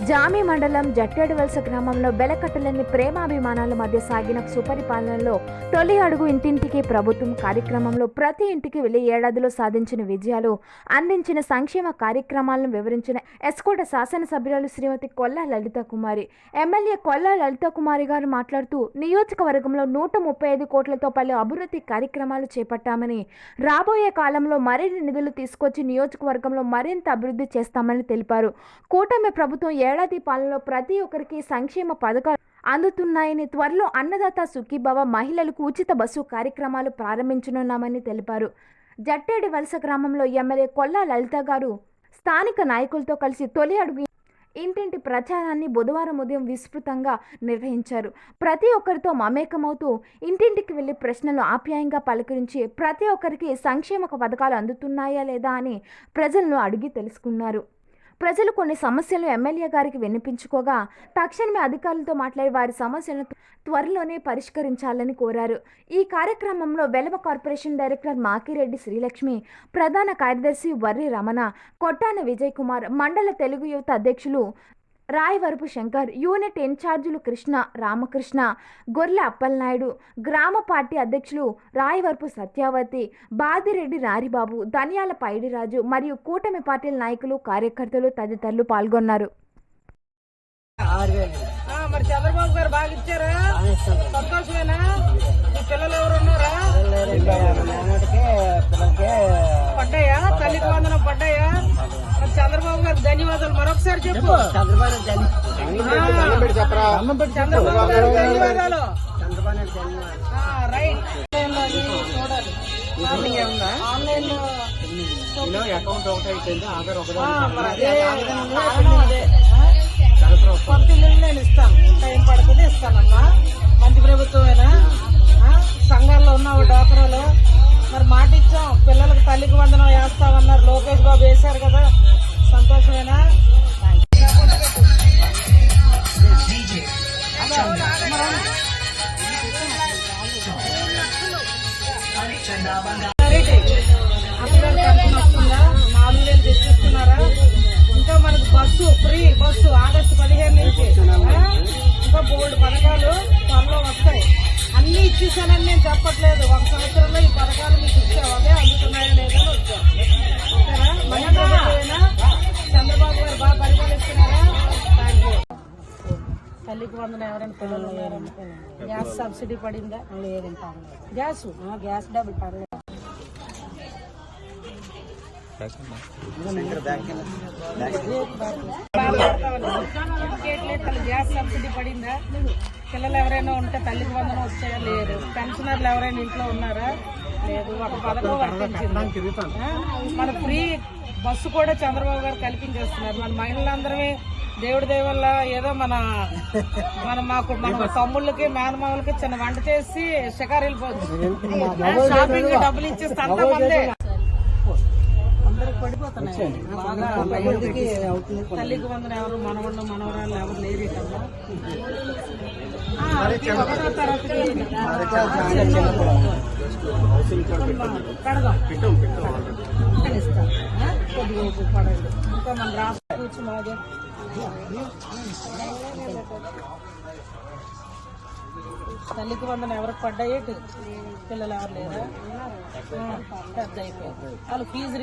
జామి మండలం జట్టేడువలస గ్రామంలో బెలకట్టలేని ప్రేమాభిమానాల మధ్య సాగిన సుపరిపాలనలో తొలి అడుగు ఇంటింటికి ప్రభుత్వం కార్యక్రమంలో ప్రతి ఇంటికి వెళ్లి ఏడాదిలో సాధించిన విజయాలు, అందించిన సంక్షేమ కార్యక్రమాలను వివరించిన ఎస్కోట శాసనసభ్యురాలు శ్రీమతి కొల్లా లలిత కుమారి. ఎమ్మెల్యే కొల్లా లలిత కుమారి గారు మాట్లాడుతూ, నియోజకవర్గంలో 135 కోట్లతో పలు అభివృద్ధి కార్యక్రమాలు చేపట్టామని, రాబోయే కాలంలో మరిన్ని నిధులు తీసుకొచ్చి నియోజకవర్గంలో మరింత అభివృద్ధి చేస్తామని తెలిపారు. కూటమి ప్రభుత్వం ఏడాది పాలనలో ప్రతి ఒక్కరికి సంక్షేమ పథకాలు అందుతున్నాయని, త్వరలో అన్నదాత సుఖీభవ, మహిళలకు ఉచిత బస్సు కార్యక్రమాలు ప్రారంభించనున్నామని తెలిపారు. జట్టేడి వలస గ్రామంలో ఎమ్మెల్యే కొల్లా లలిత గారు స్థానిక నాయకులతో కలిసి తొలి అడుగు ఇంటింటి ప్రచారాన్ని బుధవారం ఉదయం విస్తృతంగా నిర్వహించారు. ప్రతి ఒక్కరితో మమేకమవుతూ ఇంటింటికి వెళ్లి ప్రశ్నలు ఆప్యాయంగా పలకరించి ప్రతి ఒక్కరికి సంక్షేమ పథకాలు అందుతున్నాయా లేదా అని ప్రజలను అడిగి తెలుసుకున్నారు. ప్రజలు కొన్ని సమస్యలను ఎమ్మెల్యే గారికి వినిపించుకోగా తక్షణమే అధికారులతో మాట్లాడి వారి సమస్యలను త్వరలోనే పరిష్కరించాలని కోరారు. ఈ కార్యక్రమంలో వెలవ కార్పొరేషన్ డైరెక్టర్ మాకిరెడ్డి శ్రీలక్ష్మి, ప్రధాన కార్యదర్శి వర్రి రమణ, కొట్టాన విజయ్ కుమార్, మండల తెలుగు యువత అధ్యక్షులు రాయవరపు శంకర్, యూనిట్ ఇన్ఛార్జీలు కృష్ణ, రామకృష్ణ, గొర్రె అప్పలనాయుడు, గ్రామ పార్టీ అధ్యక్షులు రాయవరపు సత్యావతి, బాదిరెడ్డి రారిబాబు, ధనియాల పైడిరాజు మరియు కూటమి పార్టీల నాయకులు, కార్యకర్తలు తదితరులు పాల్గొన్నారు. మరి చంద్రబాబు గారు బాగా ఇచ్చారా? సంతోషమేనా? మీ పిల్లలు ఎవరు ఉన్నారా? పడ్డాయా? తల్లికి వందనం పడ్డాయా? మరి చంద్రబాబు గారికి ధన్యవాదాలు మరొకసారి చెప్పు. చంద్రబాబు గారికి ధన్యవాదాలు. రైట్. చూడాలి ఆన్లైన్ లో అకౌంట్ కొత్త ఇల్లు నేను ఇస్తాను, టైం పడుతుంది, ఇస్తానమ్మా. మంచి ప్రభుత్వమేనా? సంఘాల్లో ఉన్నావు డాక్రాలో, మరి మాట ఇచ్చాం, పిల్లలకు తల్లికి వందనం వేస్తామన్నారు, లోకేష్ బాబు వేశారు కదా, సంతోషమేనా? వస్తుందా? 4,000 తెచ్చిస్తున్నారా? ఇంకా మనకు బస్సు ఫ్రీ, బస్సు ఆగస్టు 15 నుంచి ఇంకా బోల్డ్ పథకాలు త్వరలో వస్తాయి. అన్ని ఇచ్చేసానని నేను చెప్పట్లేదు, 1 సంవత్సరంలో ఈ పథకాలు మీకు ఇచ్చావు, అదే అందుతున్నాయా లేదా వచ్చావు. ఓకేనా? మన ప్రభుత్వమేనా? చంద్రబాబు గారు బాగా పరిపాలిస్తున్నారా? తల్లికి వందనం ఎవరైనా పిల్లలు ఉన్నారని గ్యాస్ సబ్సిడీ పడిందా? లేదంటా. గ్యాస్ డబ్బులు పడలేదు. గ్యాస్ సబ్సిడీ పడిందా? పిల్లలు ఎవరైనా ఉంటే తల్లికి వందనం వచ్చాయా? లేదు. పెన్షనర్లు ఎవరైనా ఇంట్లో ఉన్నారా? లేదు. ఒక పథకం వర్తించింది. మన ఫ్రీ బస్సు కూడా చంద్రబాబు గారు కల్పించేస్తున్నారు. మన మహిళలందరమే దేవుడి దయ వల్ల ఏదో మాకు మన తమ్ముళ్ళకి, మేనమావులకి చిన్న వంట చేసి షికారు వెళ్ళిపోవచ్చు. షాపింగ్ డబ్బులు ఇచ్చేస్తే అంతా మందే. అందరికి పడిపోతున్నాయి బాగా. తల్లికి వందనం ఎవరు మనవాళ్ళు మనవరాళ్ళు ఎవరు లేరు కదా. 1వ తరగతి ఇస్తాం, కొద్దిగా పడండి. ఇంకా మన రాష్ట్రం వచ్చి మాదే తల్లికి వందనం ఎవరికి పడ్డాయి? పిల్లలు ఎవరు లేరా? పెద్ద అయిపోయారు వాళ్ళు. ఫీజు